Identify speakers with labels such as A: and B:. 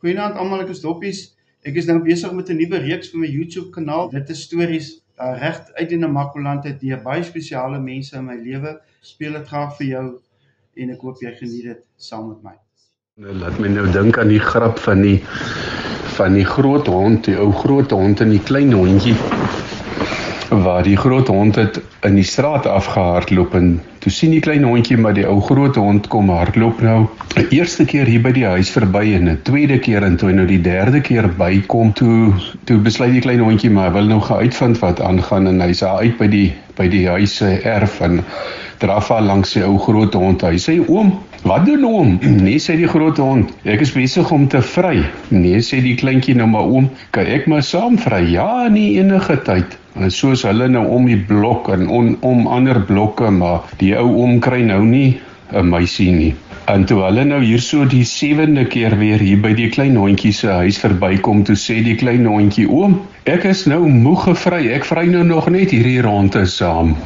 A: Goeienaand almal, ek is Doppies. Ek is nou besig met 'n nuwe reeks vir my YouTube kanaal. Dit is stories reg uit die Namakoland uit deur baie spesiale mense in my lewe. Speel dit graag vir jou en ek hoop jy geniet dit saam met my.
B: Laat my nou dink aan die grap van die groot hond, die ou groot hond en die klein hondjie. Waar die groot hond het in die straat afgehardloop en toe sien die klein hondjie maar die ou groot hond kom hardloop nou 'n eerste keer hier by die huis verby en 'n tweede keer en toe hy nou die derde keer bykom toe besluit die klein hondjie maar hy wil nou gaan uitvind wat aangaan en hy's daar uit by die huis se erf en draf al langs sy ou groot hond. Hy sê oom, wat doen oom? Nee, sê die groot hond, ek is besig om te vry. Nee, sê die kleintjie nou maar oom, kan ek maar saam vry? Ja, nie enige tyd. En soos hulle nou om die blok en om ander blokke, maar die ou oom kry nou nie 'n meisie nie. En toe hulle nou hier so die 7de keer weer hier by die klein hondjie se huis verbykom, toe sê die klein hondjie, oom, ek is nou moeg gevry, ek vry nou nog net hierdie ronde saam.